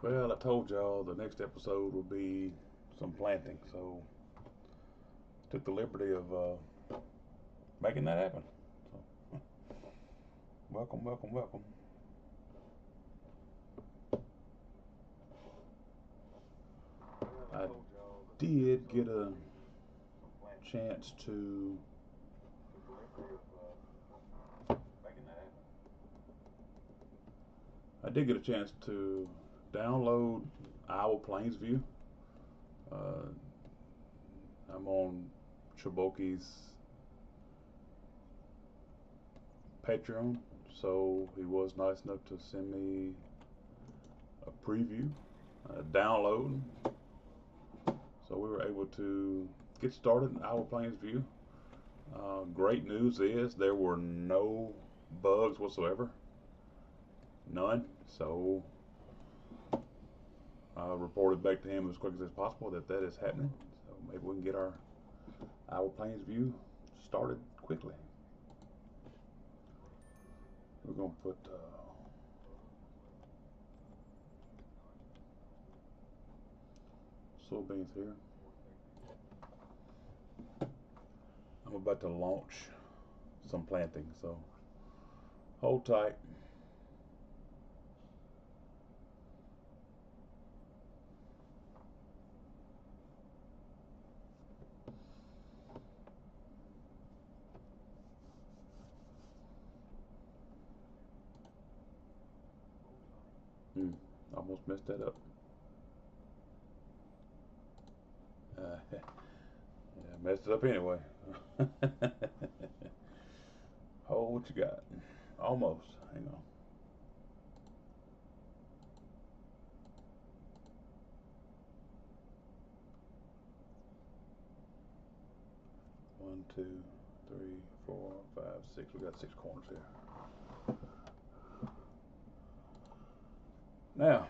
Well, I told y'all the next episode will be some planting, so took the liberty of making that happen. So, welcome, welcome, welcome. I did get a chance to I did get a chance to download Iowa Plains View. Uh, I'm on Chaboki's Patreon, so he was nice enough to send me a preview, a download. So we were able to get started in Iowa Plains View. Great news is there were no bugs whatsoever, none. So I reported back to him as quick as possible that that is happening. So maybe we can get our Iowa Plains View started quickly. We're gonna put soybeans here. I'm about to launch some planting, so hold tight. Hmm, almost messed that up. Yeah, messed it up anyway. Hold what you got. Almost. Hang on. One, two, three, four, five, six. We got 6 corners here. Now,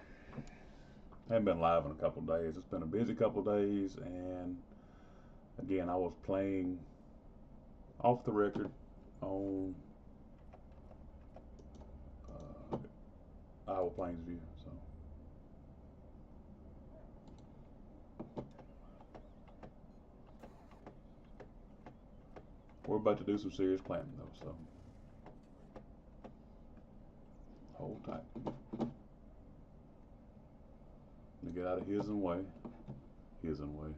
I haven't been live in a couple of days. It's been a busy couple of days, and again, I was playing off the record on uh, Iowa Plains View. So we're about to do some serious planting, though. So hold tight. To get out of his and way. His and way.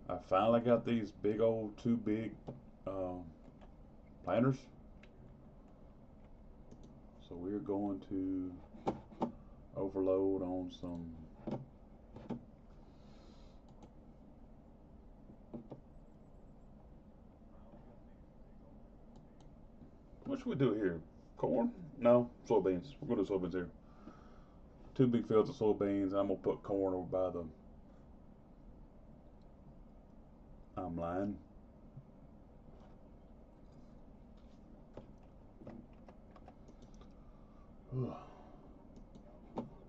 I finally got these big old two big um, planters. So we're going to overload on some what should we do here? Corn? No, soybeans. We're gonna do soybeans here. Two big fields of soybeans. I'm gonna put corn over by the line.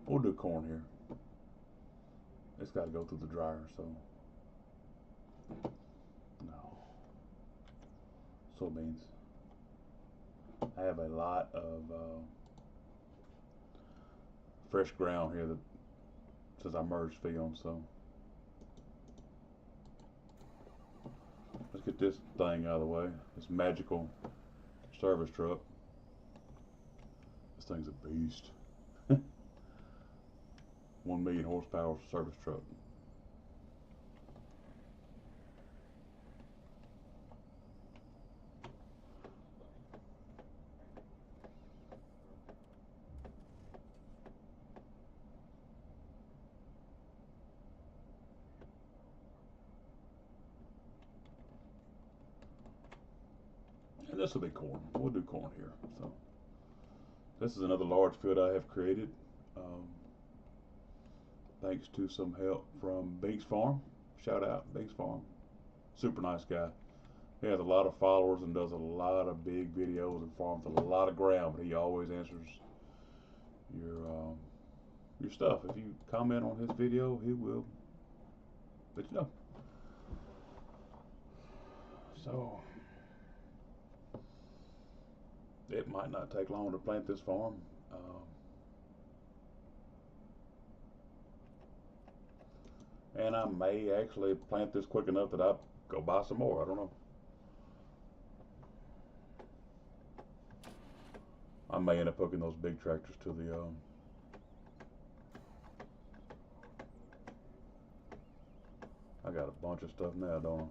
We'll do corn here. It's got to go through the dryer, so no soybeans. I have a lot of fresh ground here that since I merged fields, so let's get this thing out of the way. This magical service truck. This thing's a beast. 1 million horsepower service truck. And this will be corn. We'll do corn here. So this is another large field I have created. Um, Thanks to some help from Binks Farm. Shout out Binks Farm. Super nice guy. He has a lot of followers and does a lot of big videos and farms a lot of ground, but he always answers your um, your stuff. If you comment on his video, he will let you know. So it might not take long to plant this farm. And I may actually plant this quick enough that I go buy some more. I don't know. I may end up hooking those big tractors to the I got a bunch of stuff now, don't I?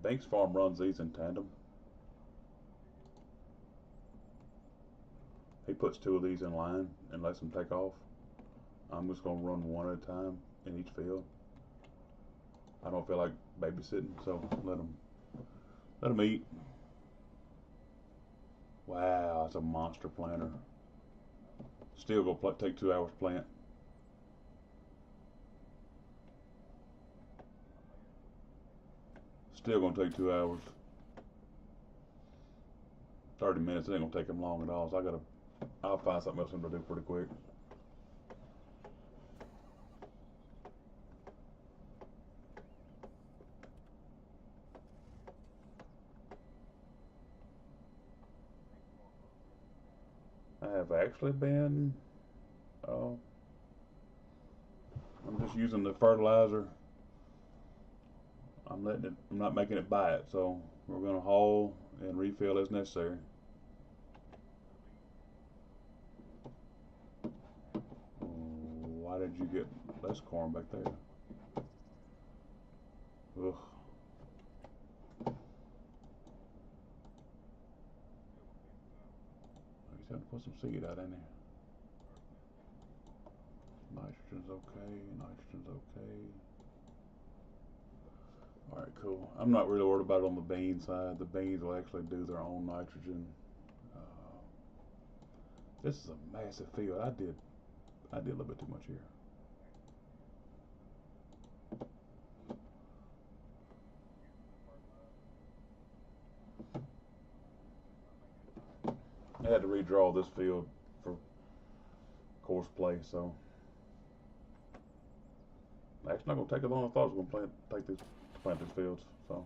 Banks Farm runs these in tandem. He puts two of these in line and lets them take off. I'm just gonna run one at a time in each field. I don't feel like babysitting, so let them eat. Wow, that's a monster planter. Still gonna take 2 hours to plant. Still gonna take 2 hours. 30 minutes. It ain't gonna take them long at all. So I'll find something else to do pretty quick. I have actually been. Uh, I'm just using the fertilizer. I'm not making it buy it. So we're gonna haul and refill as necessary. Why did you get less corn back there? Ugh. I just have to put some seed out in there. Nitrogen's okay. Nitrogen's okay. Alright, cool. I'm not really worried about it on the bean side. The beans will actually do their own nitrogen. Uh, this is a massive field. I did a little bit too much here. I had to redraw this field for course play, so actually not gonna take as long as I thought it was gonna plant these fields. So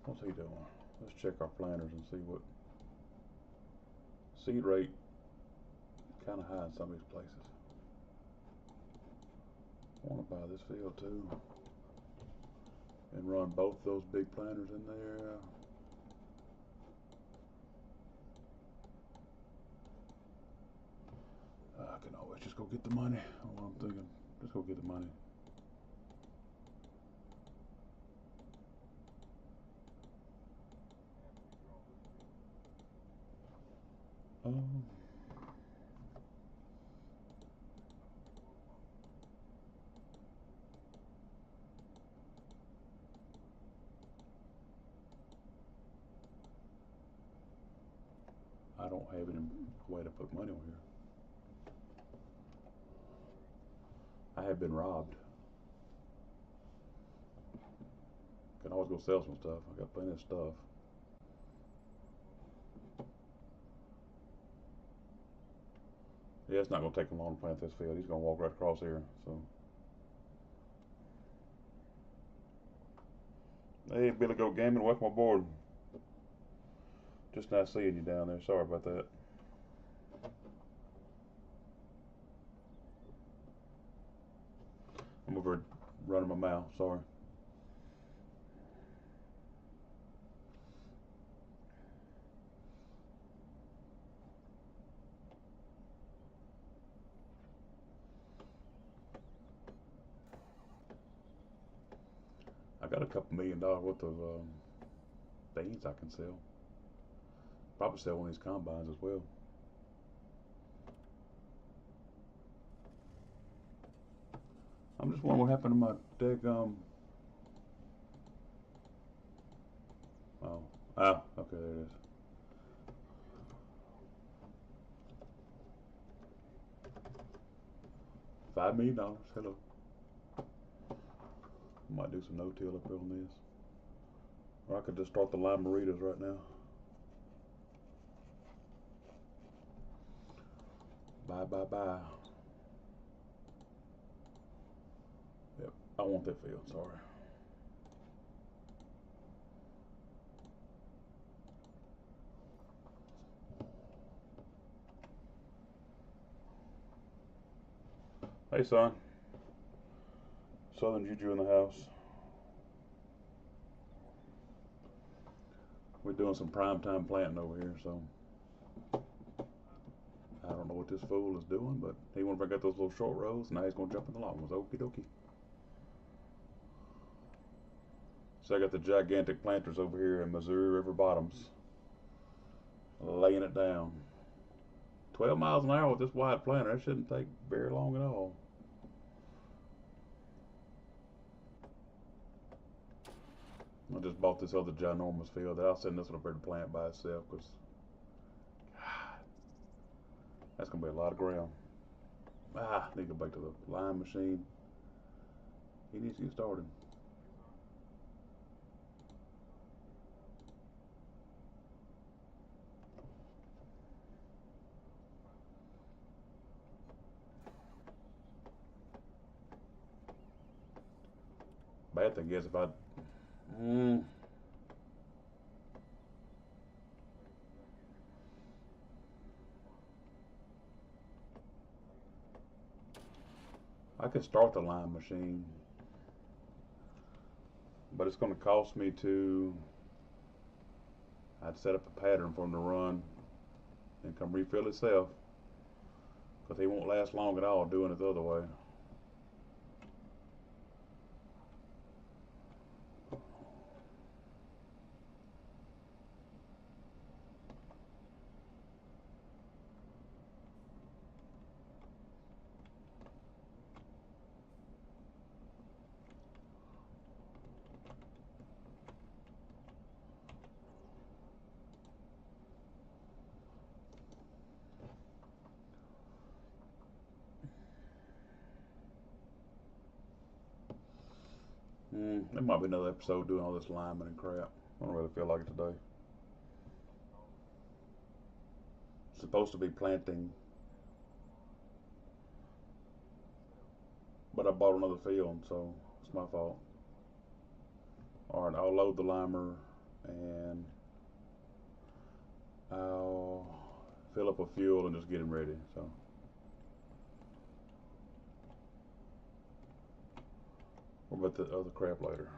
what's he doing? Let's check our planters and see what seed rate. Kind of high in some of these places. I want to buy this field too and run both those big planters in there. I can always just go get the money. That's what I'm thinking. Just go get the money. Um, I don't have any way to put money on here. I have been robbed. Can always go sell some stuff. I got plenty of stuff. Yeah, it's not gonna take him long to plant this field. He's gonna walk right across here. So, hey, Billy Goat Gaming, welcome aboard. Just not seeing you down there. Sorry about that. I'm over running my mouth. Sorry. I got a couple $1 million worth of beans I can sell. Probably sell one of these combines as well. I'm just wondering what happened to my daggum. Okay, there it is. $5 million. Hello. Might do some no-till up here on this. Or I could just start the lime burritos right now. Bye, bye, bye. not want that field, sorry. Hey son, Southern Juju in the house. We're doing some primetime planting over here, so I don't know what this fool is doing, but he wanted to bring out those little short rows, and now he's going to jump in the long ones. Okie dokie. So I got the gigantic planters over here in Missouri River bottoms, laying it down. 12 miles an hour with this wide planter, that shouldn't take very long at all. I just bought this other ginormous field that I'll send this one up here to plant by itself, because that's going to be a lot of ground. I need to go back to the line machine. He needs to get started. Bad thing is if I I could start the line machine, but it's going to cost me to. I'd set up a pattern for him to run and come refill itself, because he won't last long at all doing it the other way. There might be another episode doing all this lineman and crap. I don't really feel like it today. It's supposed to be planting, but I bought another field, so it's my fault. Alright, I'll load the limer and I'll fill up a fuel and just get him ready. So what about the other crap later?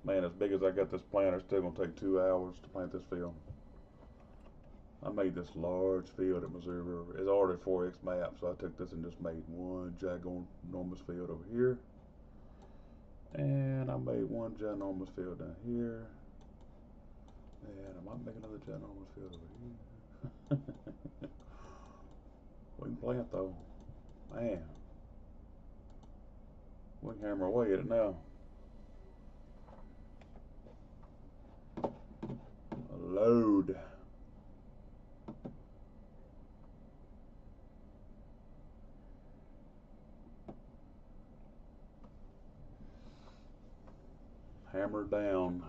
Man, as big as I got this planter, it's still going to take 2 hours to plant this field. I made this large field at Missouri River. It's already 4X map, so I took this and just made one ginormous field over here. And I made one ginormous field down here. And I might make another ginormous field over here. We can plant though. Man. We can hammer away at it now. Load. Hammer down.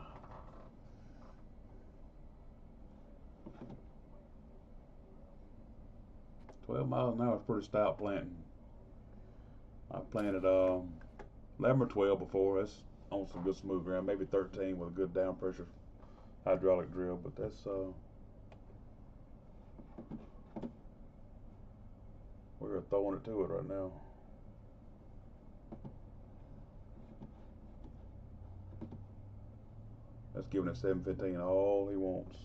"12 miles an hour is pretty stout planting. I planted 11 or 12 before. That's on some good smooth ground. Maybe 13 with a good down pressure hydraulic drill, but that's we're throwing it to it right now. That's giving it 715 all he wants.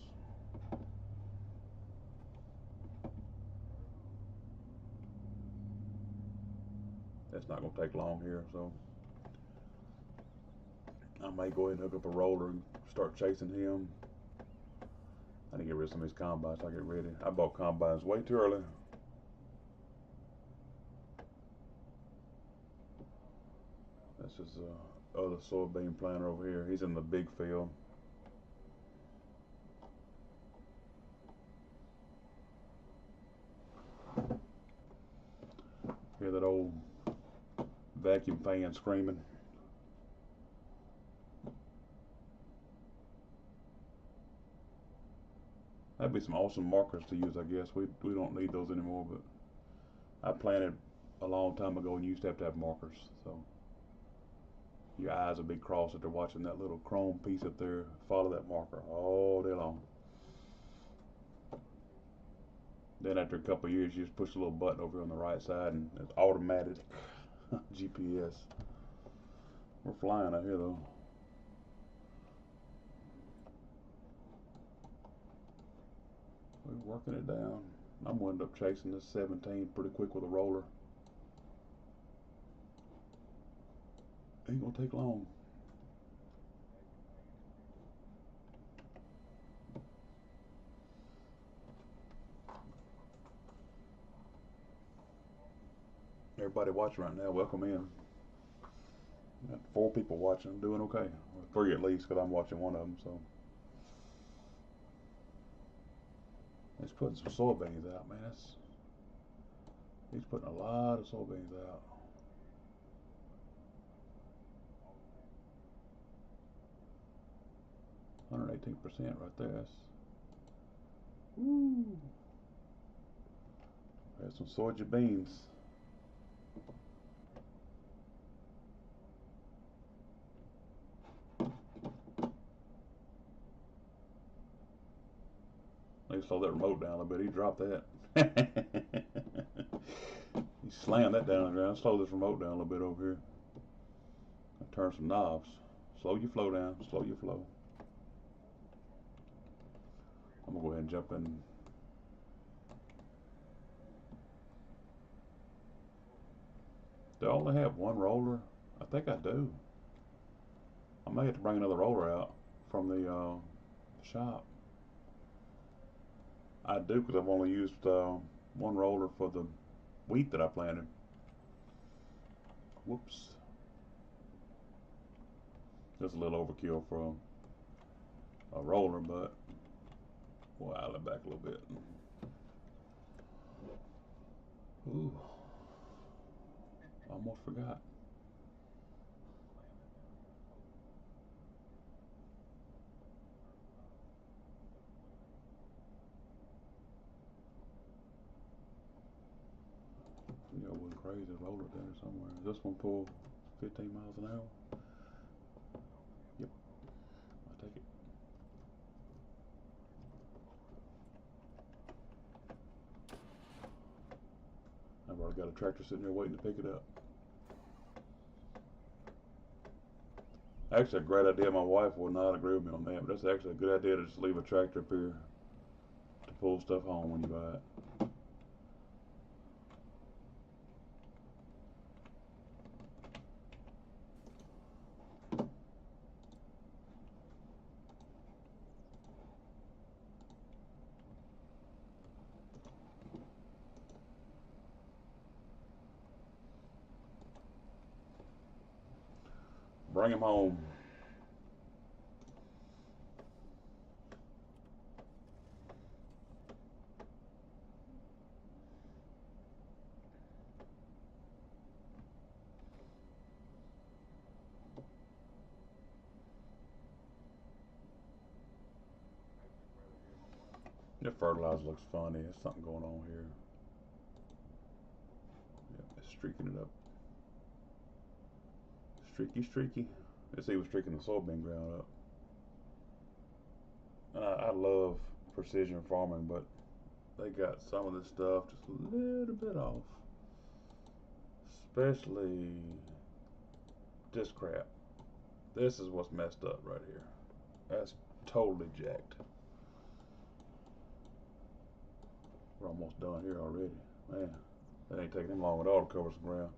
That's not going to take long here, so I may go ahead and hook up a roller and start chasing him. I need to get rid of some of these combines so I get ready. I bought combines way too early. This is other soybean planter over here. He's in the big field. Hear that old vacuum fan screaming. That'd be some awesome markers to use, I guess. We don't need those anymore, but I planted a long time ago and you used to have markers. So your eyes will be crossed after watching that little chrome piece up there. Follow that marker all day long. Then after a couple of years, you just push a little button over on the right side and it's automatic GPS. We're flying out here though. We're working it down. I'm gonna end up chasing this 17 pretty quick with a roller. Ain't gonna take long. Everybody watching right now, welcome in. Got 4 people watching. I'm doing okay. Or 3 at least, because I'm watching one of them. So he's putting some soybeans out, man. He's putting a lot of soybeans out. %, right there. Woo. There's some soybeans. He slowed that remote down a little bit. He dropped that. He slammed that down on the ground. Slow this remote down a little bit over here. I turn some knobs. Slow your flow down. Slow your flow. I'm gonna go ahead and jump in. Do I only have one roller? I think I do. I may have to bring another roller out from the shop. I do, because I've only used one roller for the wheat that I planted. Whoops. Just a little overkill for a roller, but we'll dial it back a little bit. Ooh. Almost forgot. You know, went crazy roller there somewhere. This one pulled 15 miles an hour. Yep, I'll take it. I've already got a tractor sitting there waiting to pick it up. Actually, a great idea. My wife would not agree with me on that, but that's actually a good idea to just leave a tractor up here to pull stuff home when you buy it. Bring him home. The fertilizer looks funny. There's something going on here. Yep, it's streaking it up. Streaky, streaky. Let's see, it was streaking the soybean ground up. And I love precision farming, but they got some of this stuff just a little bit off. Especially this crap. This is what's messed up right here. That's totally jacked. We're almost done here already. Man, that ain't taking him long at all to cover some ground.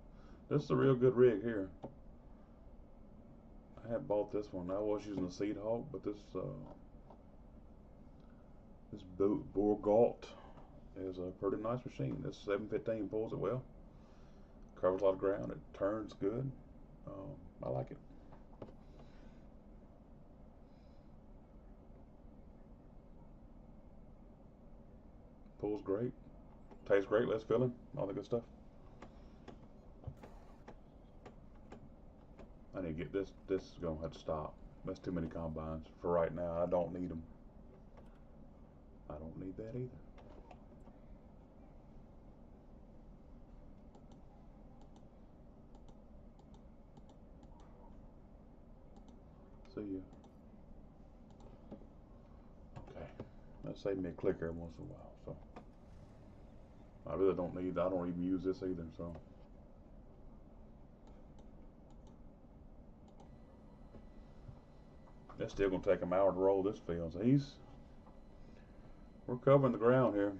This is a real good rig here. I had bought this one. I was using the Seed Hawk, but this Bourgault is a pretty nice machine. This 715 pulls it well. Covers a lot of ground. It turns good. I like it. Pulls great. Tastes great. Less filling. All the good stuff. I need to get this. This is going to have to stop. That's too many combines for right now. I don't need them. I don't need that either. See ya. Okay. That saved me a click every once in a while, so I really don't need, I don't even use this either, so. It's still gonna take him an hour to roll this field, so we're covering the ground here.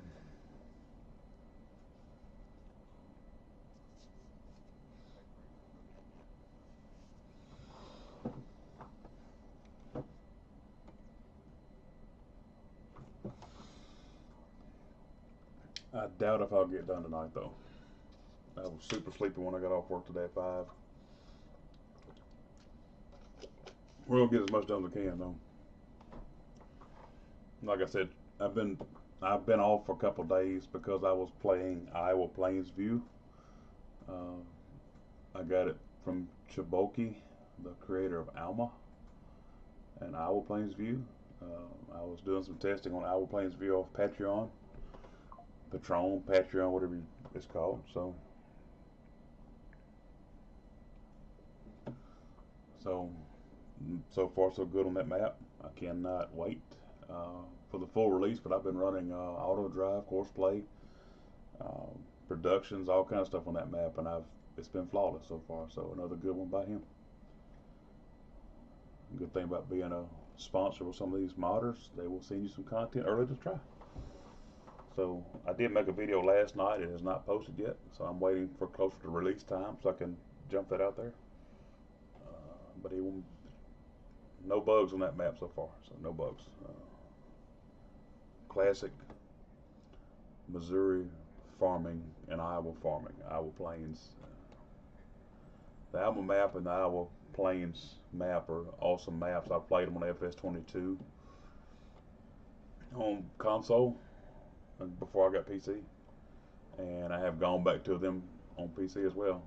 I doubt if I'll get done tonight though. I was super sleepy when I got off work today at 5. We're gonna get as much done as we can though. Like I said, I've been off for a couple of days because I was playing Iowa Plains View. Uh, I got it from Chaboki, the creator of Alma and Iowa Plains View. I was doing some testing on Iowa Plains View off Patreon, whatever it's called. So far so good on that map. I cannot wait for the full release. But I've been running auto drive, course play, uh, productions, all kind of stuff on that map, and it's been flawless so far. So another good one by him. Good thing about being a sponsor with some of these modders, they will send you some content early to try. So I did make a video last night. It is not posted yet, so I'm waiting for closer to release time so I can jump that out there. But it won't, no bugs on that map so far, so no bugs. Classic Missouri farming and Iowa farming, Iowa Plains. The Alma map and the Iowa Plains map are awesome maps. I played them on FS22 on console before I got PC, and I have gone back to them on PC as well.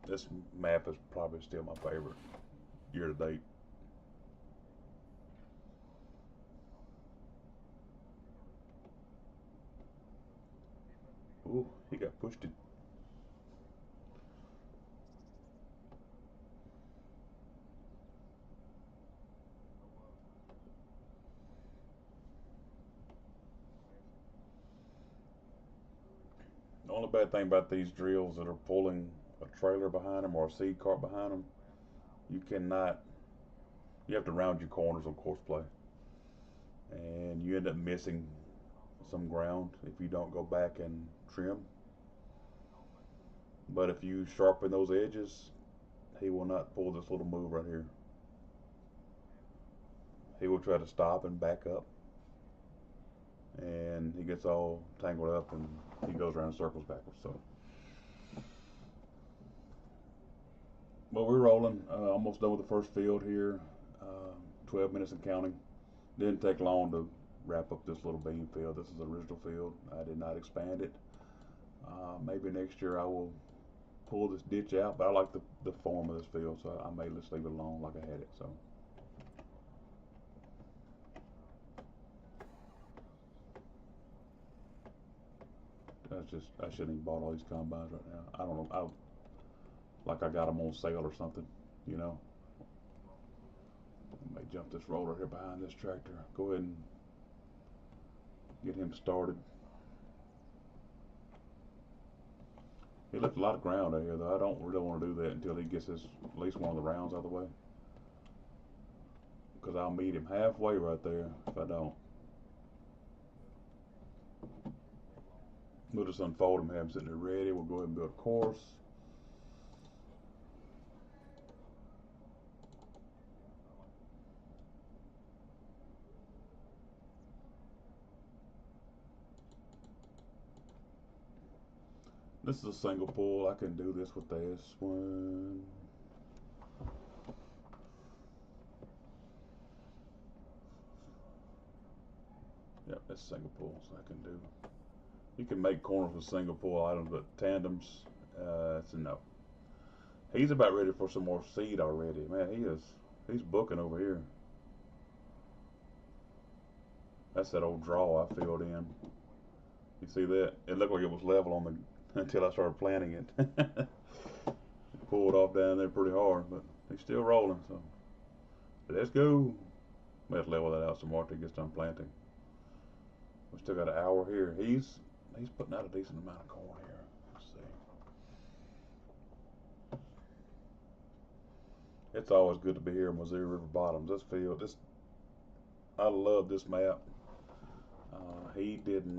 This map is probably still my favorite year to date. Ooh, he got pushed it. The only bad thing about these drills that are pulling a trailer behind them or a seed cart behind them, you cannot, you have to round your corners on course play. And you end up missing some ground if you don't go back and trim. But if you sharpen those edges, he will not pull this little move right here. He will try to stop and back up, and he gets all tangled up and he goes around in circles backwards. So, but we're rolling. Almost done with the first field here. 12 minutes and counting. Didn't take long to wrap up this little bean field. This is the original field. I did not expand it. Maybe next year I will pull this ditch out, but I like the form of this field, so I may just leave it alone like I had it. So. I shouldn't even bought all these combines right now. I don't know. Like I got them on sale or something, you know. I may jump this roller here behind this tractor. Go ahead and get him started. He left a lot of ground out here, though. I don't really want to do that until he gets at least one of the rounds out of the way. Because I'll meet him halfway right there if I don't. We'll just unfold him, have him sitting there ready. We'll go ahead and build a course. This is a single pull. I can do this with this one. Yep, that's single pull, so I can do. You can make corners with single pull items, but tandems, it's a no. He's about ready for some more seed already. Man, he's booking over here. That's that old draw I filled in. You see that? It looked like it was level on the until I started planting it. Pulled off down there pretty hard, but he's still rolling. So let's go. Let's level that out some more till he gets done planting. We still got an hour here. He's putting out a decent amount of corn here. Let's see. It's always good to be here in Missouri River Bottoms. This field, I love this map. He didn't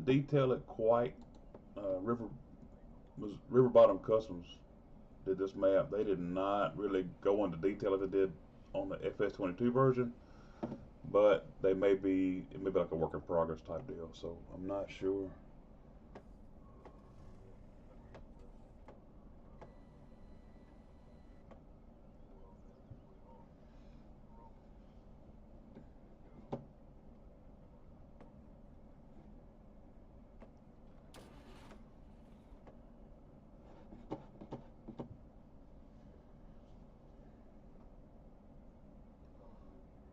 detail it quite. River Bottom Customs did this map. They did not really go into detail as they did on the FS22 version, but it may be like a work in progress type deal. So I'm not sure.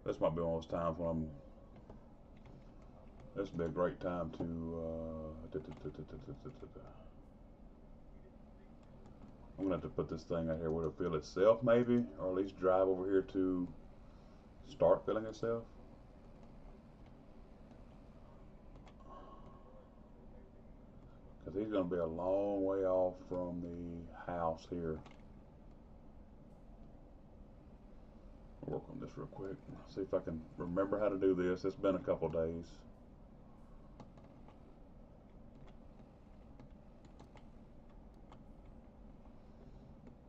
This might be one of those times when this would be a great time to I'm gonna have to put this thing out here where it'll fill itself maybe, or at least drive over here to start filling itself. Because he's gonna be a long way off from the house here. I'll work on this real quick. See if I can remember how to do this. It's been a couple days.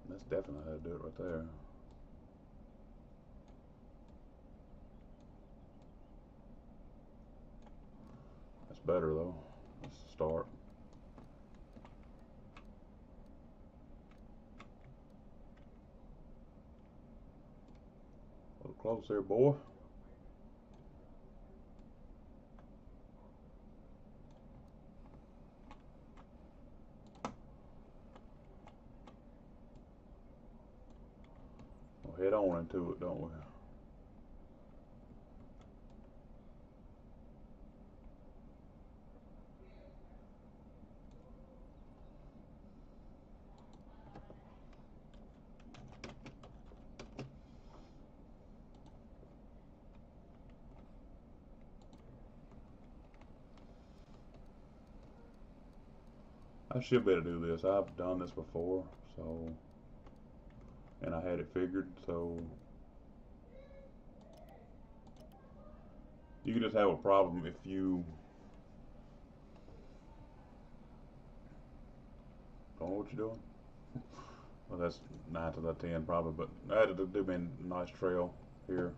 That's definitely how to do it right there. That's better though. Let's start. A little close there, boy. We'll head on into it, don't we? I should be able to do this. I've done this before, so, and I had it figured, so you can just have a problem if you don't know what you're doing. Well, that's 9 to the 10 probably, but I had to do me a nice trail here.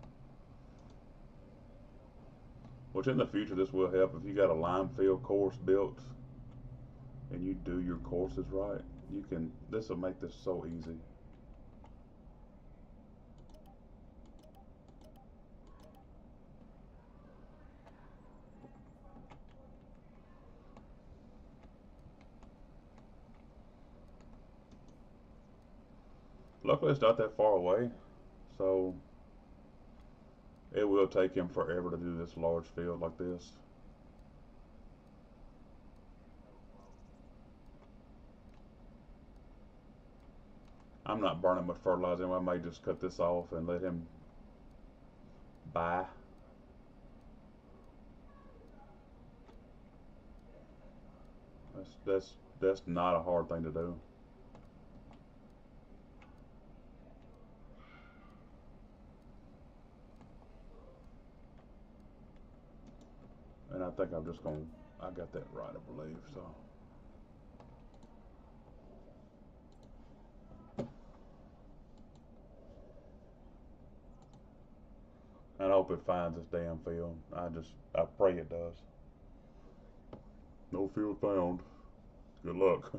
Which in the future this will help if you got a lime field course built and you do your courses right. This will make this so easy. Luckily it's not that far away, so it will take him forever to do this large field like this. I'm not burning much fertilizer. I may just cut this off and let him buy. That's not a hard thing to do. And I think I got that right, I believe, so. And I hope it finds this damn field. I pray it does. No field found. Good luck.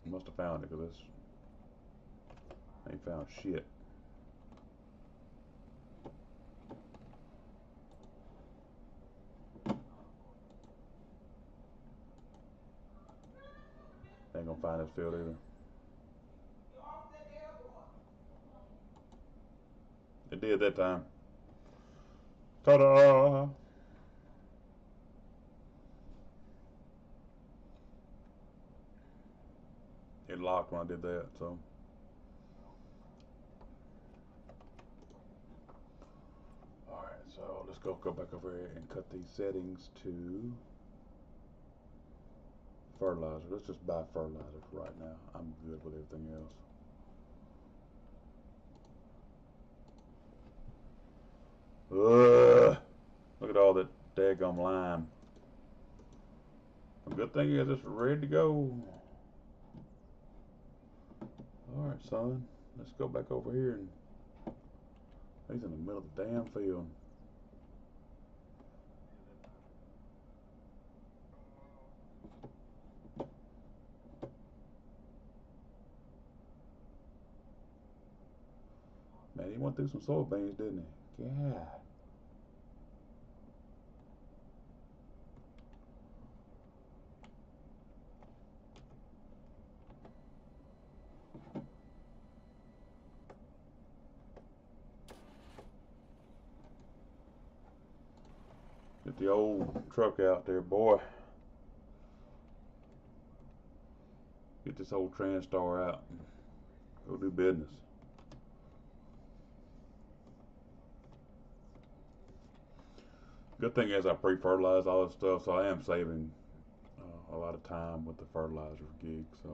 Must have found it because this ain't found shit. Ain't gonna this field either. It did that time. Ta-da! It locked when I did that, so. Alright, so let's go back over here and cut these settings to fertilizer. Let's just buy fertilizer for right now. I'm good with everything else. Ugh, look at all that daggum lime. A good thing is it's ready to go. Alright, son. Let's go back over here and he's in the middle of the damn field. Man, he went through some soybeans, didn't he? Yeah. Get the old truck out there, boy. Get this old Transtar out and go do business. Good thing is I pre-fertilize all this stuff, so I am saving a lot of time with the fertilizer gig. So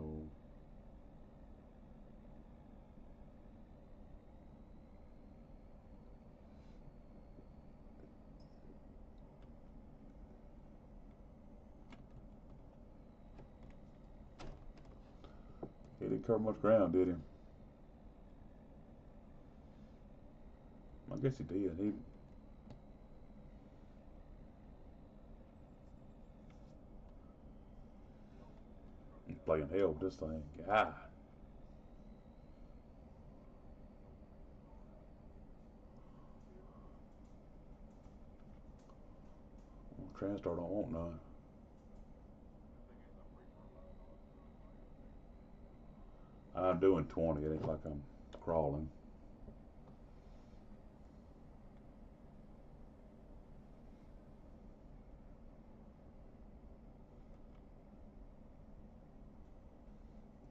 he didn't cover much ground, did he? I guess he did. He's playing hell with this thing. God. Transtar don't want none. I'm doing 20. It ain't like I'm crawling.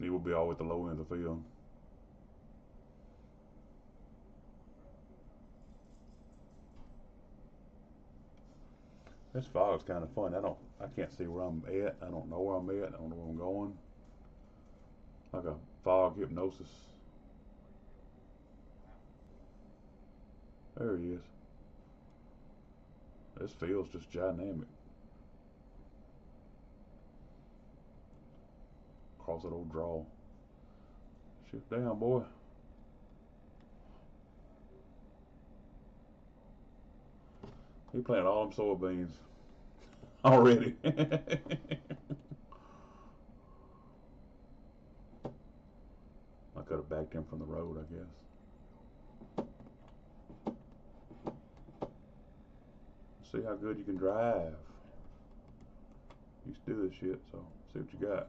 He will be all at the low end of the field. This fog's kind of fun. I can't see where I'm at. I don't know where I'm at. I don't know where I'm going. Like a fog hypnosis. There he is. This field's just dynamic. Across that old draw. Shift down, boy. He planted all them soybeans already. I could have backed him from the road, I guess. See how good you can drive. Used to do this shit, so see what you got.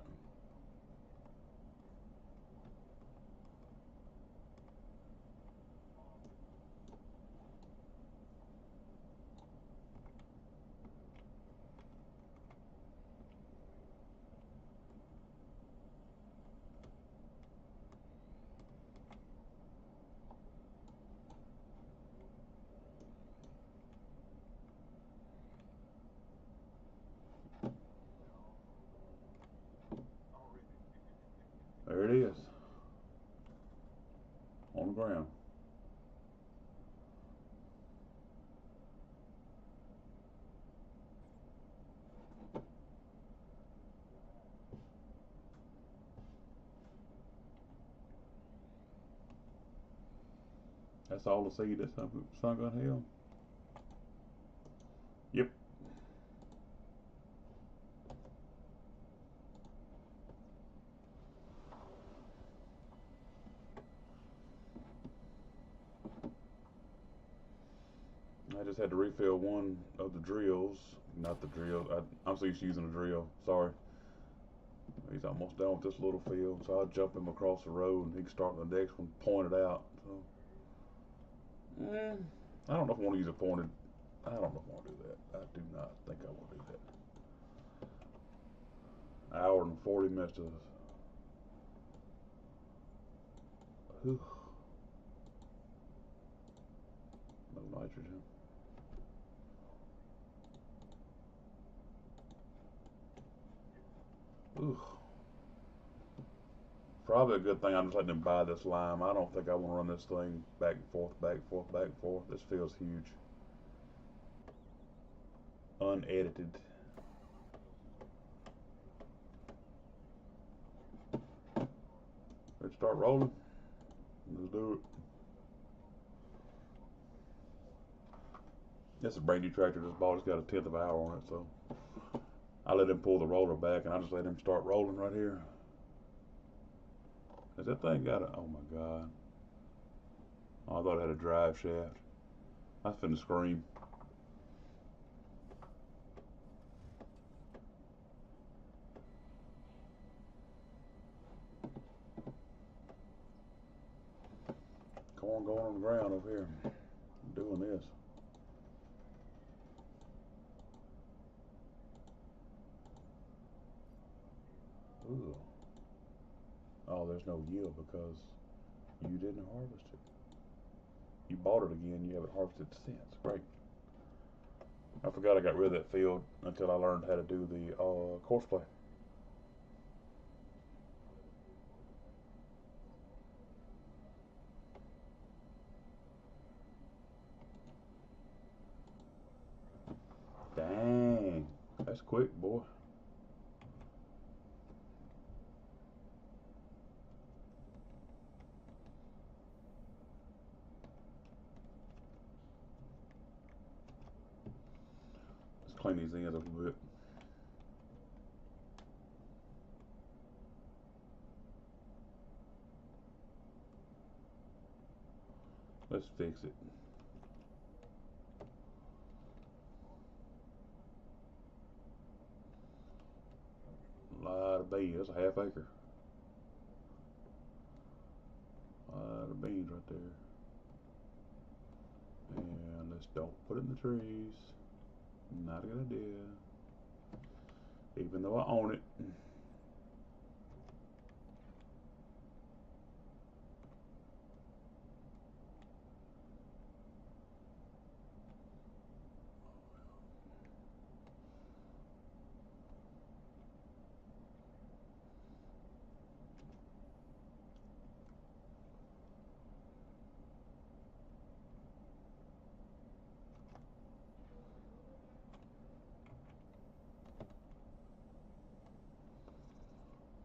There it is. On the ground. That's all the seed that's sunk on hill. Yep. I just had to refill one of the drills. Not the drill. I'm so used to using a drill. Sorry. He's almost done with this little field, so I'll jump him across the road and he can start the next one pointed out. So, I don't know if I want to use a pointed. I don't know if I want to do that. I do not think I want to do that. Hour and 40 minutes of. Whew. No nitrogen. Ooh. Probably a good thing I'm just letting him buy this lime. I don't think I want to run this thing back and forth, back and forth, back and forth. This feels huge. Unedited. Let's start rolling. Let's do it. This is a brand new tractor just bought. It's got a 1/10 of an hour on it, so I let him pull the roller back and I just let him start rolling right here. Has that thing got a, oh my God. Oh, I thought it had a drive shaft. I was finna scream. Corn going on the ground over here. I'm doing this. Ooh. Oh, there's no yield because you didn't harvest it. You bought it again, you haven't harvested since. Great. I forgot I got rid of that field until I learned how to do the course play. Dang. That's quick, boy. Let's clean these ends up a bit. Let's fix it. A lot of beans. That's a half acre. A lot of beans right there. And let's don't put it in the trees. Not a good idea. Even though I own it.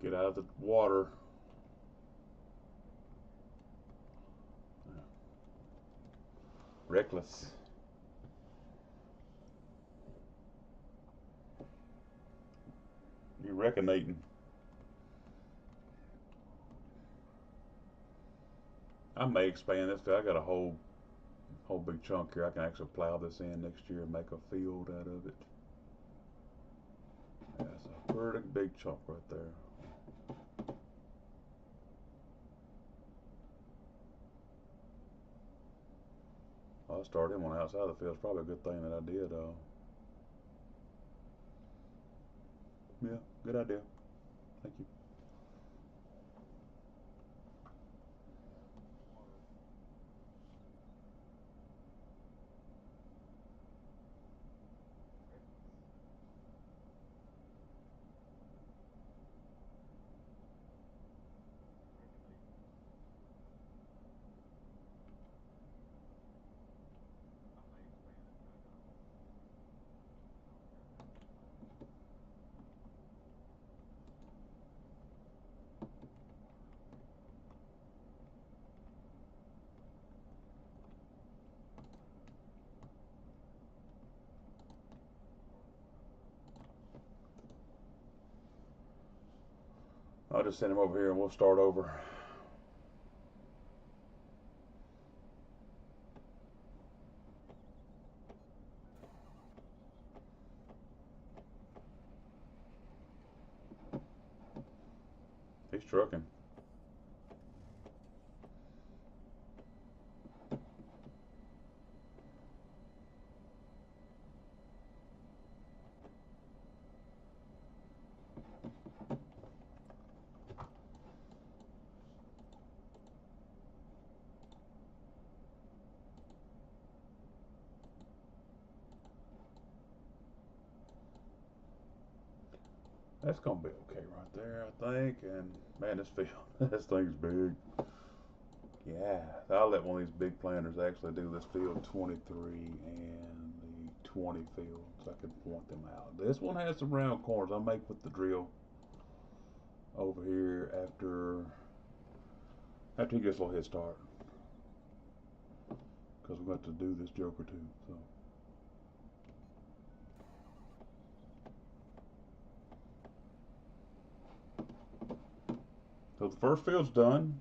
Get out of the water. Reckless. You're reckonating. I may expand this. I got a whole big chunk here. I can actually plow this in next year and make a field out of it. That's a pretty big chunk right there. I started him on the outside of the field. It's probably a good thing that I did. Yeah, good idea. Thank you. I'll just send him over here and we'll start over. trucking. That's gonna be okay right there, I think. And man, this field, this thing's big. Yeah, I'll let one of these big planters actually do this field 23 and the 20 field so I can point them out. This one has some round corners. I may put the drill over here after he gets a little head start, because we're going to do this joker too. So the first field's done.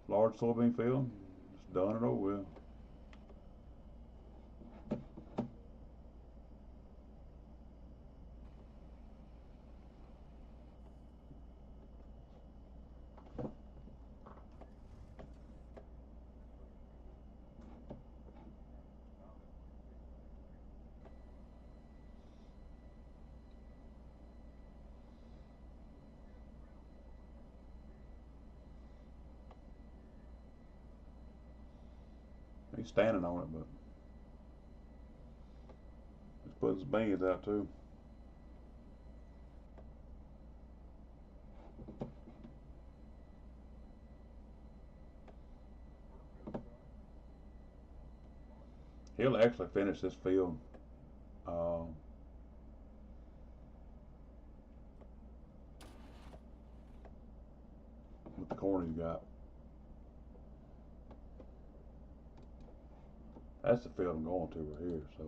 Large soybean field. It's done and over with. He's standing on it, but he's putting his beans out too. He'll actually finish this field with the corn he's got. That's the field I'm going to right here, so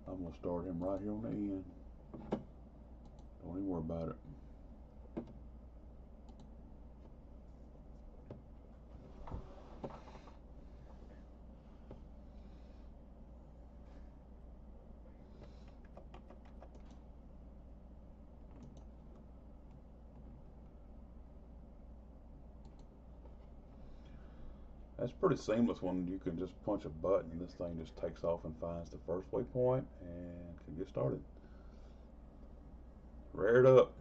I'm going to start him right here on the end. Don't even worry about it. That's pretty seamless when you can just punch a button and this thing just takes off and finds the first waypoint and can get started. Rear it up.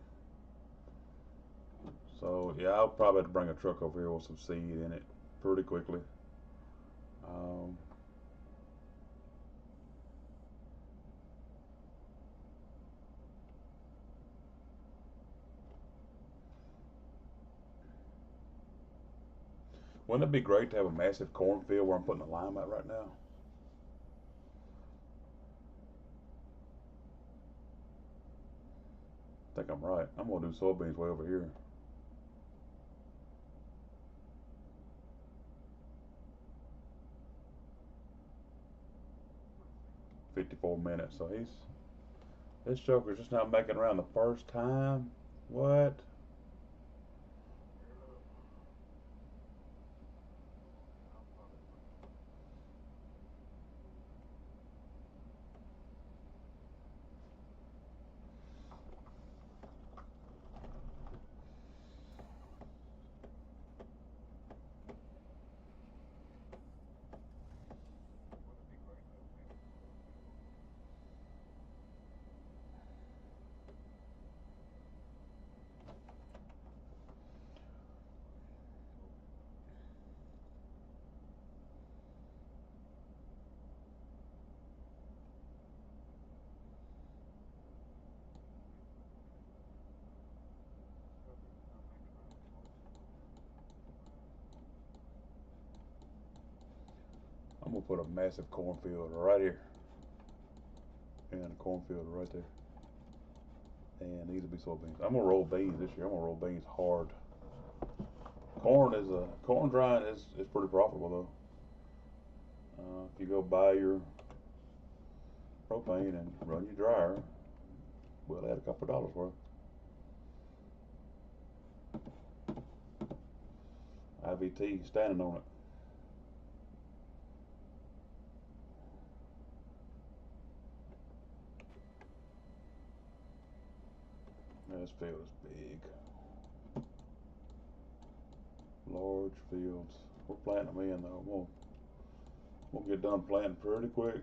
So yeah, I'll probably have to bring a truck over here with some seed in it pretty quickly. Wouldn't it be great to have a massive cornfield where I'm putting a lime at right now? I think I'm right. I'm gonna do soybeans way over here. 54 minutes. So this joker's just not making around the first time. What? I'm gonna put a massive cornfield right here. And a cornfield right there. And these will be soybeans. I'm gonna roll beans this year. I'm gonna roll beans hard. Corn drying is pretty profitable though. If you go buy your propane and run your dryer, we'll add a couple of dollars worth. IVT standing on it. This field is big. Large fields. We're planting them in though. We'll get done planting pretty quick.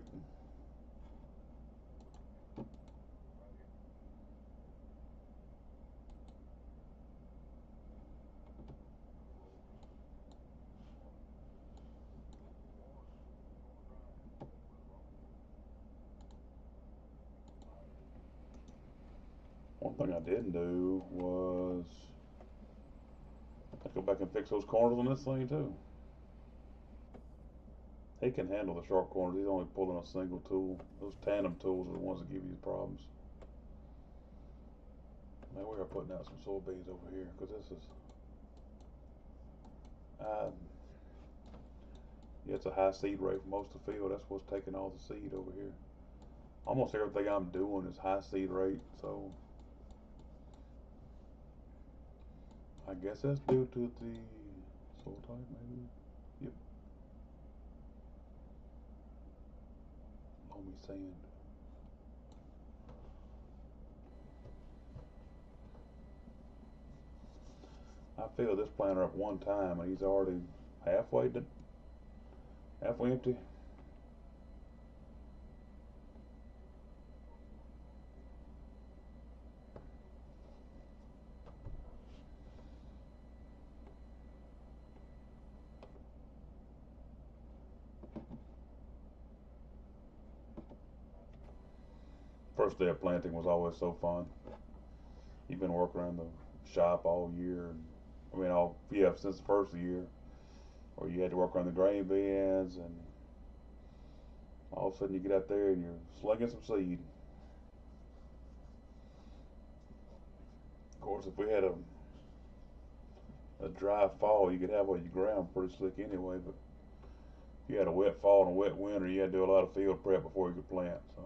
One thing I didn't do was go back and fix those corners on this thing too. He can handle the sharp corners. He's only pulling a single tool. Those tandem tools are the ones that give you the problems. Man, we are putting out some soybeans over here because this is, yeah, it's a high seed rate for most of the field. That's what's taking all the seed over here. Almost everything I'm doing is high seed rate, so I guess that's due to the soil type, maybe. Yep. Loamy sand. I filled this planter up one time and he's already halfway empty. First day of planting was always so fun. You've been working around the shop all year. Since the first year, where you had to work on the grain bins, and all of a sudden you get out there and you're slinging some seed. Of course, if we had a dry fall, you could have all your ground pretty slick anyway. But if you had a wet fall and a wet winter, you had to do a lot of field prep before you could plant. So.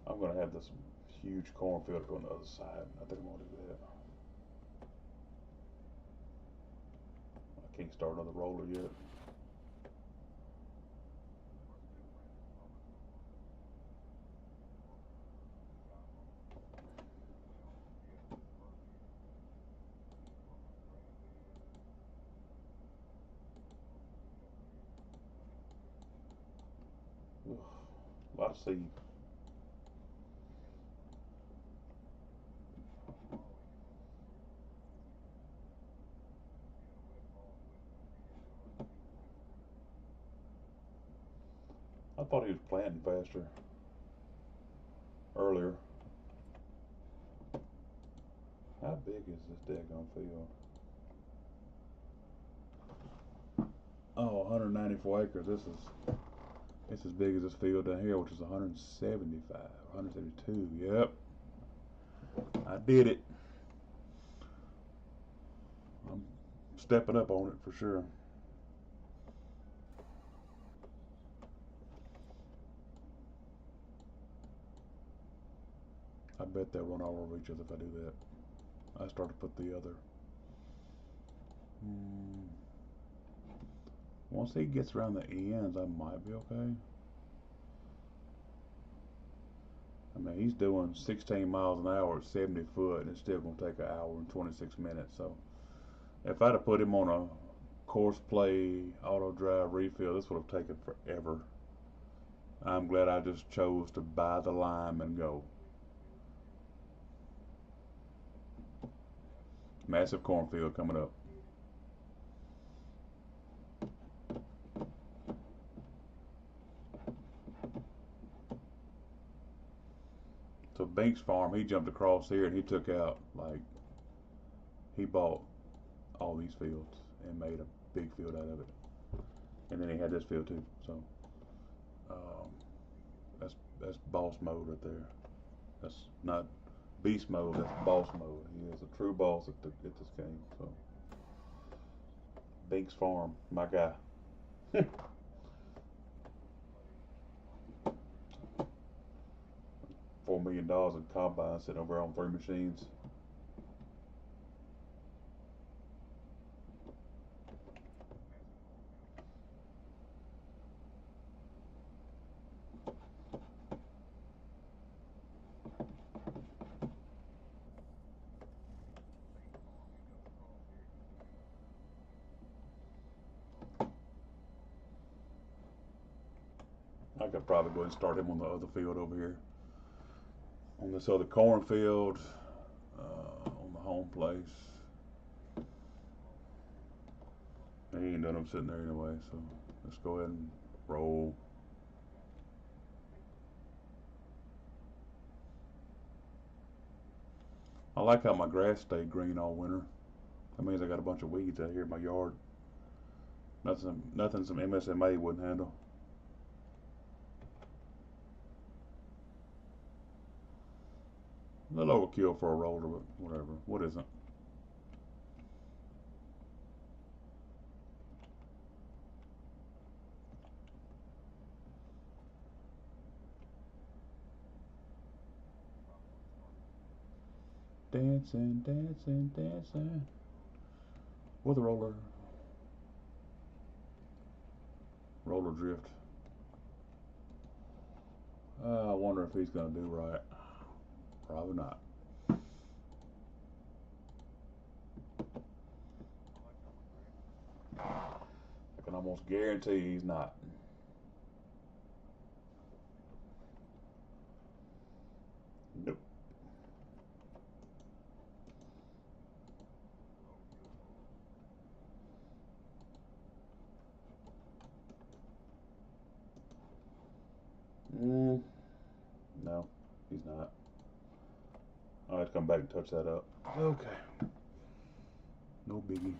I'm going to have this huge cornfield go on the other side. I think I'm going to do that. I can't start another roller yet. Ugh, a lot of seed. I thought he was planting faster earlier. How big is this daggone field? Oh, 194 acres. It's as big as this field down here, which is 175, 172. Yep, I did it. I'm stepping up on it for sure. I bet they'll run all over each other if I do that. I start to put the other. Once he gets around the ends, I might be okay. I mean, he's doing 16 miles an hour at 70 foot, and it's still going to take an hour and 26 minutes. So, if I'd have put him on a course play auto drive refill, this would have taken forever. I'm glad I just chose to buy the lime and go. Massive cornfield coming up. So Binks Farm, he jumped across here and he took out, he bought all these fields and made a big field out of it. And then he had this field too. So that's boss mode right there. That's not beast mode, that's boss mode. He is a true boss at this game. So Binks Farm, my guy. $4 million in combine sitting over on 3 machines. I could probably go ahead and start him on the other field over here. On this other cornfield, on the home place. He ain't done them sitting there anyway, so let's go ahead and roll. I like how my grass stayed green all winter. That means I got a bunch of weeds out here in my yard. Nothing some MSMA wouldn't handle. A little overkill for a roller, but whatever. What isn't? Dancing, dancing, dancing with a roller. Roller drift. I wonder if he's going to do right. Probably not. I can almost guarantee he's not. Nope. No, he's not. I'll have to come back and touch that up. Okay. No biggie.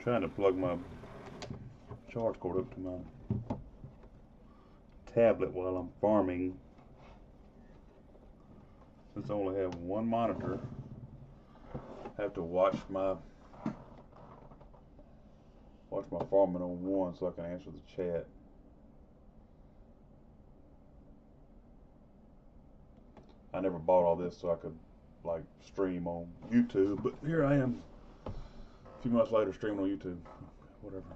Trying to plug my charge cord up to my tablet while I'm farming. Since I only have one monitor, I have to watch my farming on one so I can answer the chat. I never bought all this so I could like stream on YouTube, but here I am a few months later streaming on YouTube. Whatever.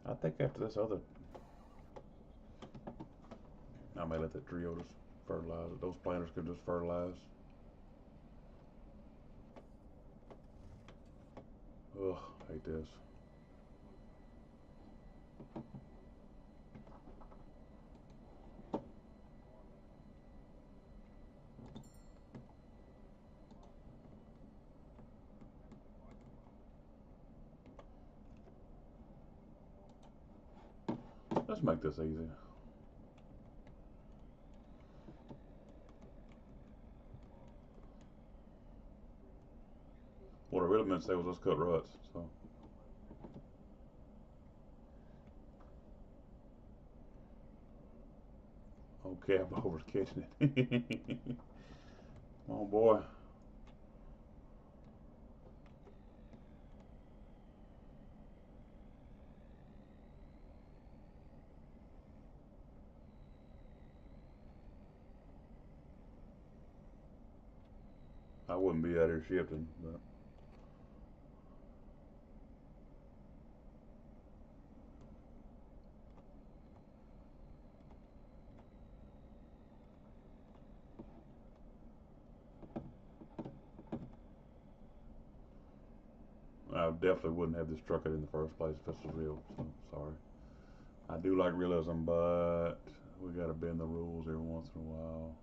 I think after this other, I may let that trio just fertilize it. Those planters could just fertilize. Ugh, I hate this. Let's make this easy. What I really meant to say was let's cut ruts. So. Okay, I'm over catching it. Oh boy. I wouldn't be out here shifting, but I definitely wouldn't have this truck in the first place if this was real. So sorry. I do like realism, but we gotta bend the rules every once in a while.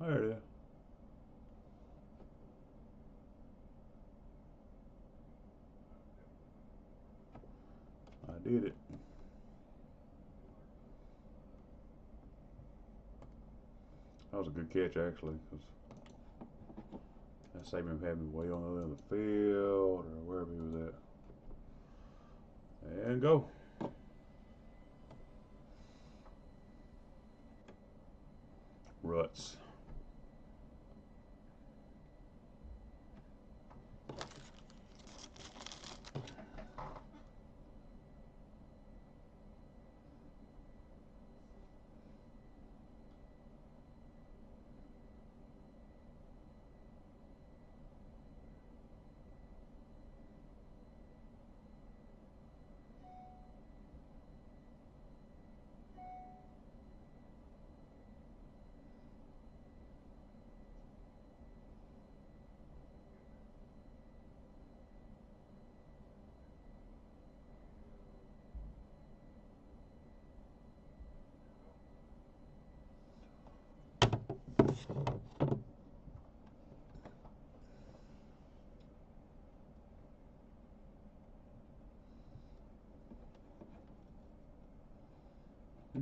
There it is. I did it. That was a good catch actually, because that saved him having me way on the other end of the field or wherever he was and go. Ruts.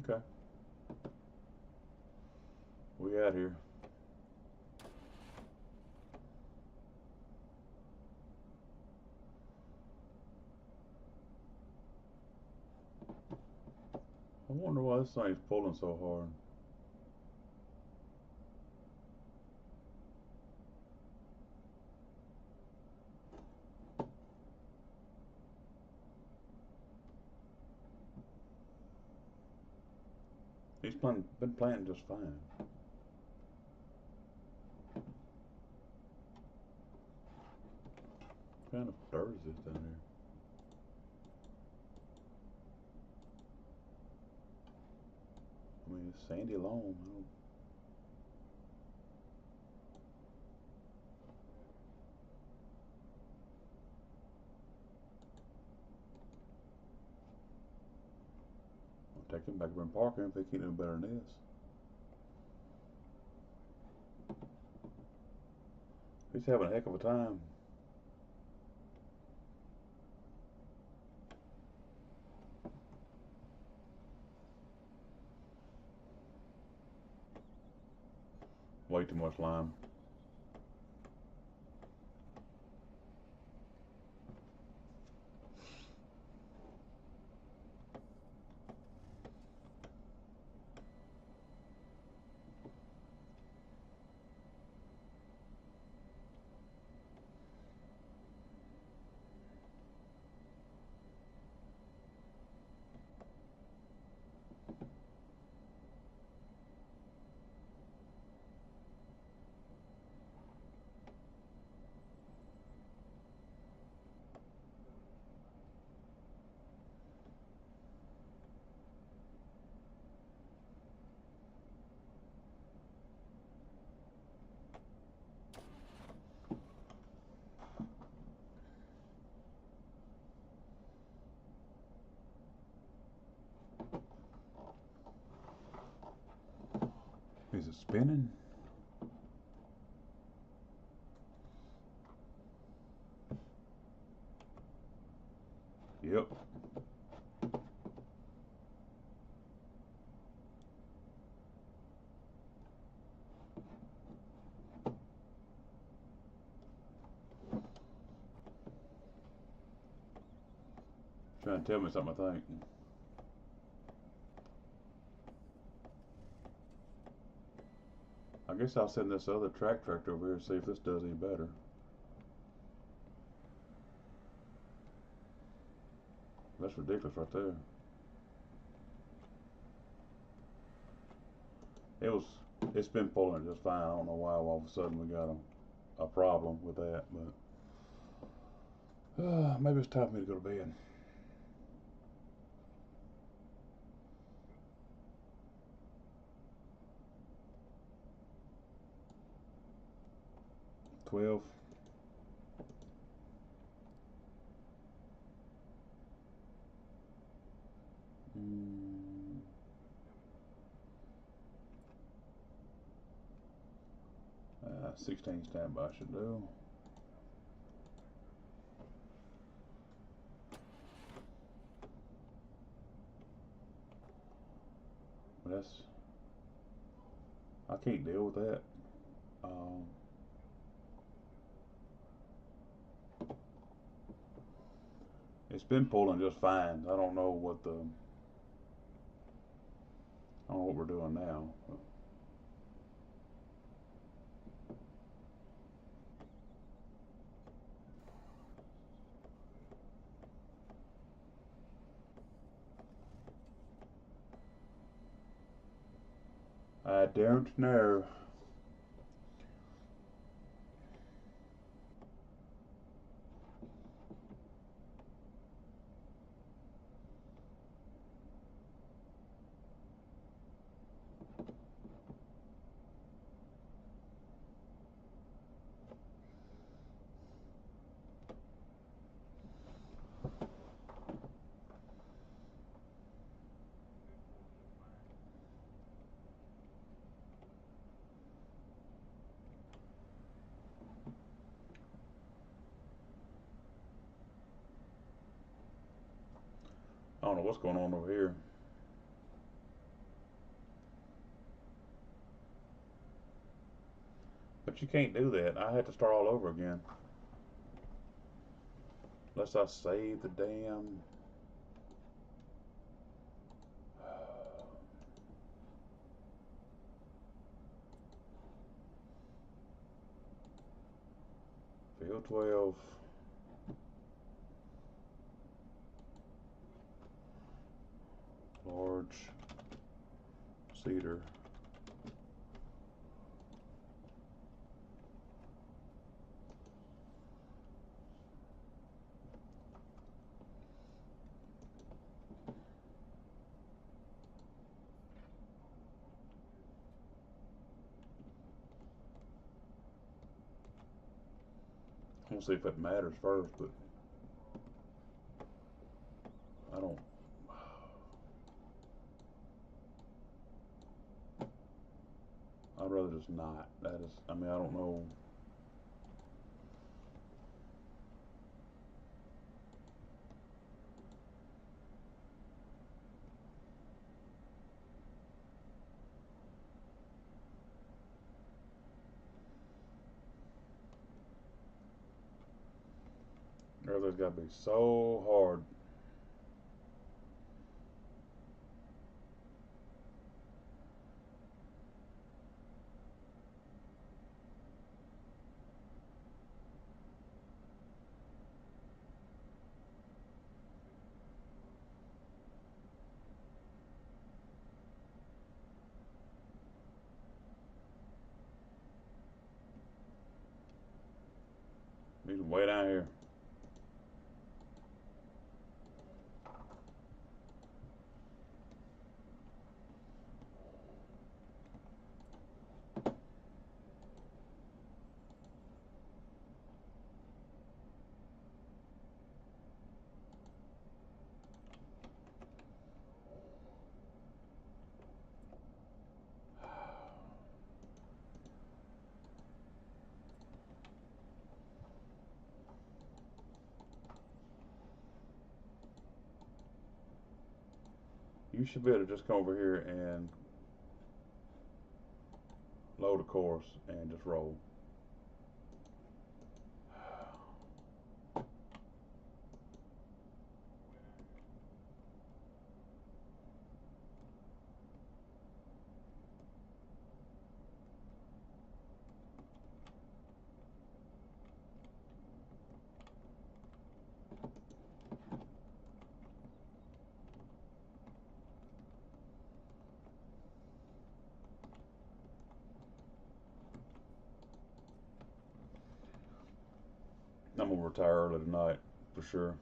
Okay. We out here. I wonder why this thing's pulling so hard. He's been playing just fine. What kind of dirt is this down here? I mean, it's sandy loam. I'll take him back up and park him if they can't do better than this. He's having a heck of a time. Way too much lime. Is it spinning? Yep. Trying to tell me something, I think. I guess I'll send this other tractor over here and see if this does any better. That's ridiculous right there. It's been pulling just fine. I don't know why all of a sudden we got a problem with that, but maybe it's time for me to go to bed. $12. 16 standby should do. But I can't deal with that. It's been pulling just fine. I don't know what we're doing now. I don't know. I don't know what's going on over here. But you can't do that. I had to start all over again. Unless I save the damn. Field 12. Large cedar. We'll see if it matters first, but I don't. I'd rather just not. That is, I mean, I don't know. Everything's got to be so hard. He's way down here. You should be able to just come over here and load a course and just roll. I'm gonna retire early tonight for sure.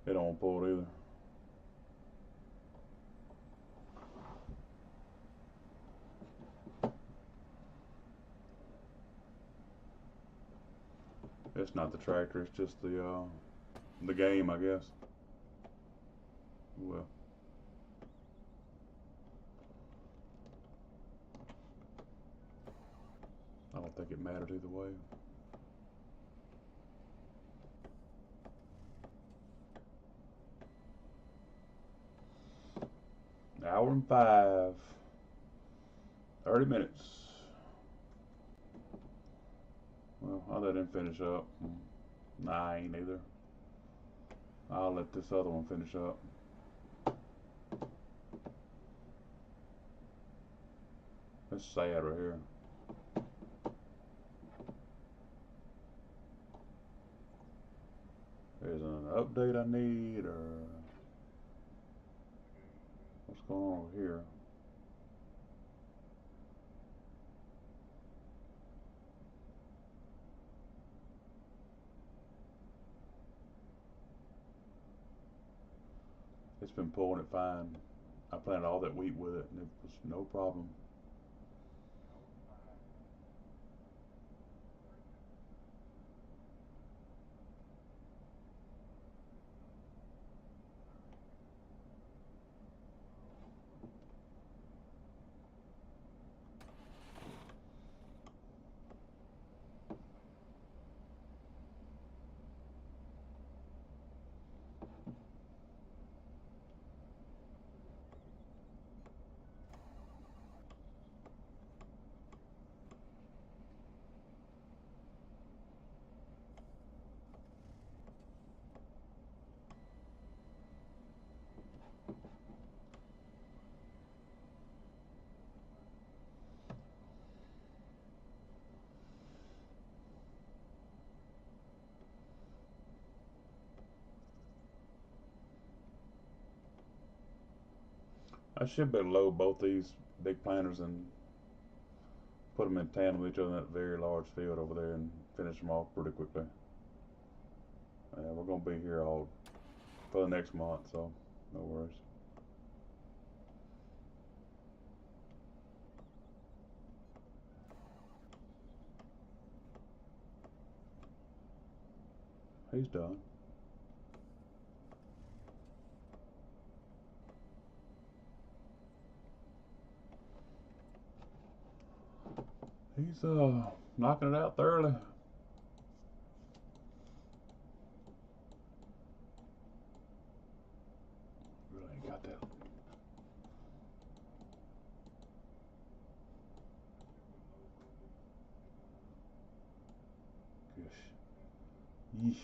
It don't pull it either. It's not the tractor, it's just the game, I guess. Well, I don't think it mattered either way. Hour and 30 minutes. Well, I'll let him finish up. Nah, I ain't either. I'll let this other one finish up. It's sad right here. There's an update I need, or what's going on over here? It's been pulling it fine. I planted all that wheat with it, and it was no problem. I should be able to load both these big planters and put them in tandem with each other in that very large field over there and finish them off pretty quickly. We're going to be here all for the next month, so no worries. He's done. He's knocking it out thoroughly. Really ain't got that. Gosh. Yeesh.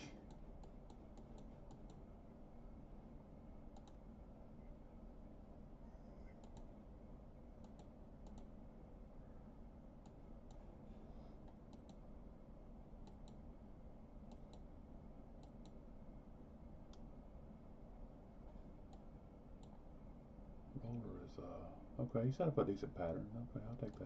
Roller is okay. He set up a decent pattern. Okay, I'll take that.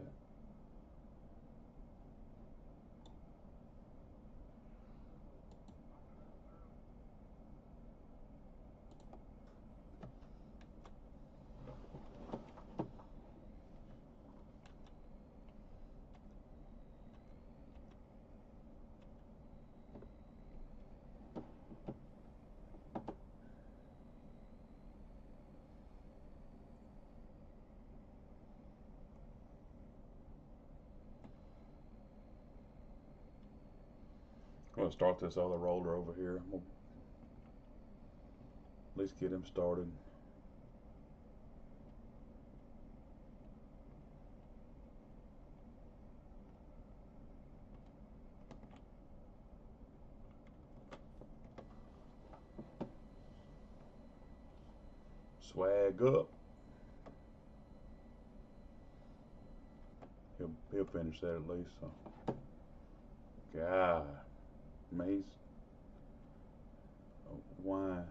I'm gonna start this other roller over here. We'll at least get him started. Swag up. He'll finish that at least. So, God, man, he's why?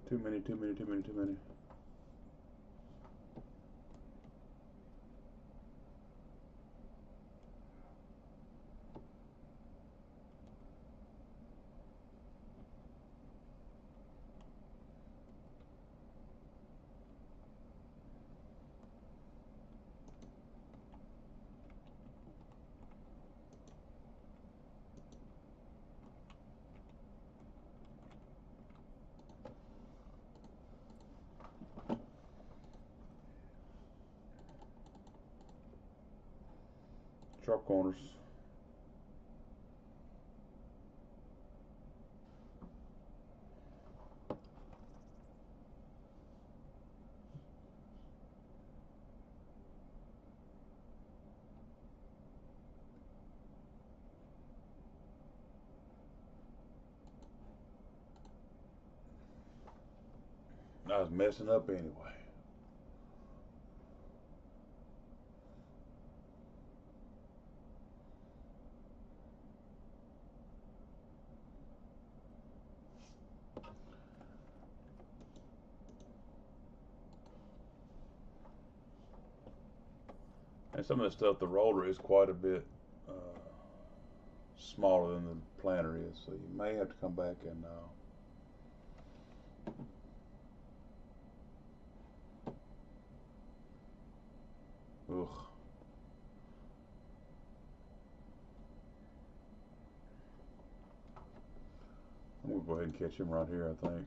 Too many, too many, too many, too many. Sharp corners. I was messing up anyway. And some of the stuff, the roller is quite a bit smaller than the planter is, so you may have to come back and ugh. I'm gonna go ahead and catch him right here, I think.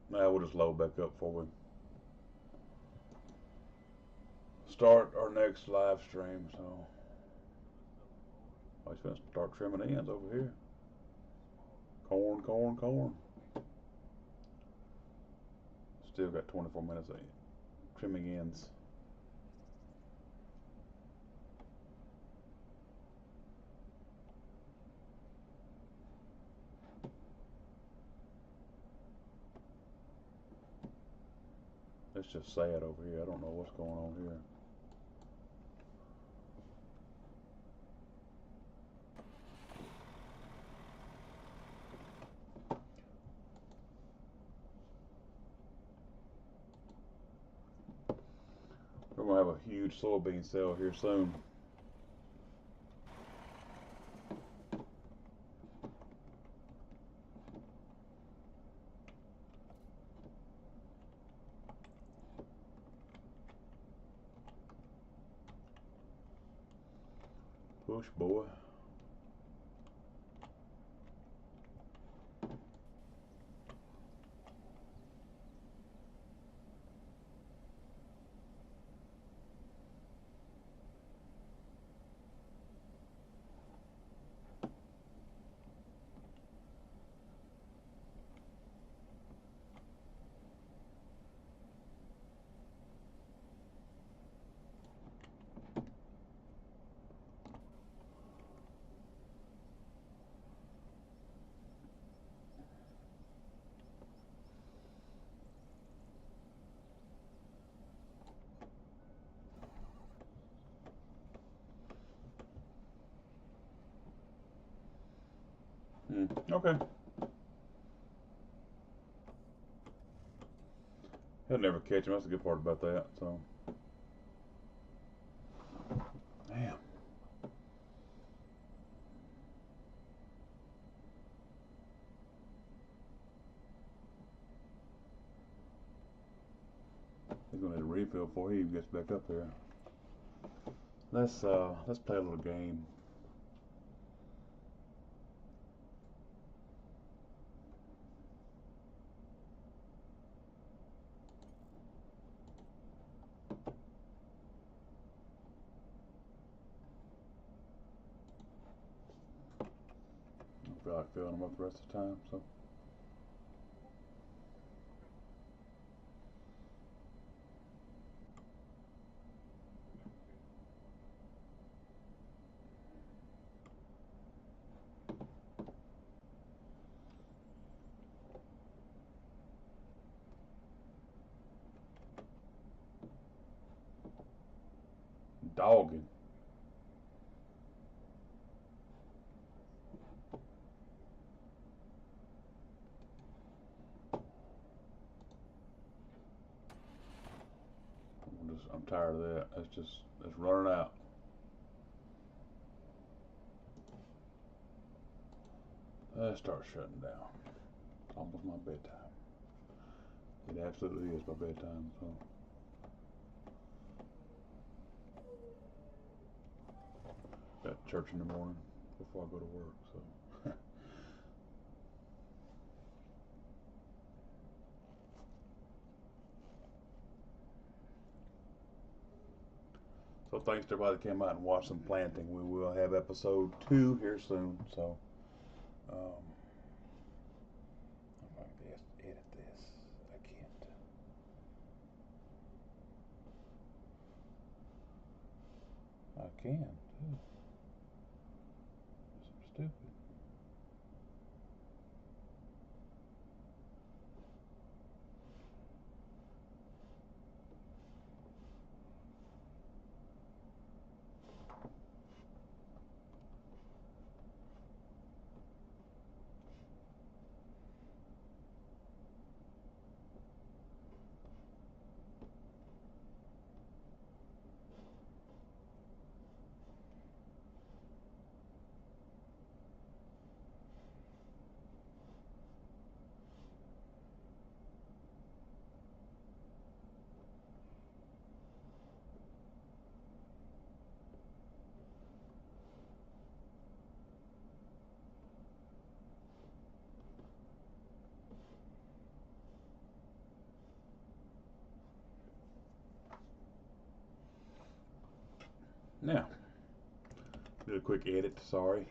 Now we'll just load back up before we start our next live stream. So I was gonna start trimming ends over here. Corn, corn, corn. Still got 24 minutes of trimming ends. It's just sad over here. I don't know what's going on here. We're gonna have a huge soybean sale here soon. Push, boy. Okay. He'll never catch him. That's the good part about that. So, damn. He's gonna need a refill before he even gets back up there. Let's play a little game. I feel like filling him up the rest of the time. So. dogging. I'm tired of that. It's running out. Let's start shutting down. It's almost my bedtime. It absolutely is my bedtime. So got church in the morning before I go to work. So so thanks to everybody that came out and watched some planting. We will have episode 2 here soon. So I'm going to edit this. I can't. I can too. So stupid. Now, do a quick edit. Sorry.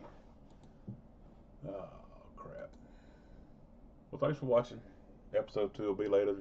Oh, crap. Well, thanks for watching. Episode 2 will be later.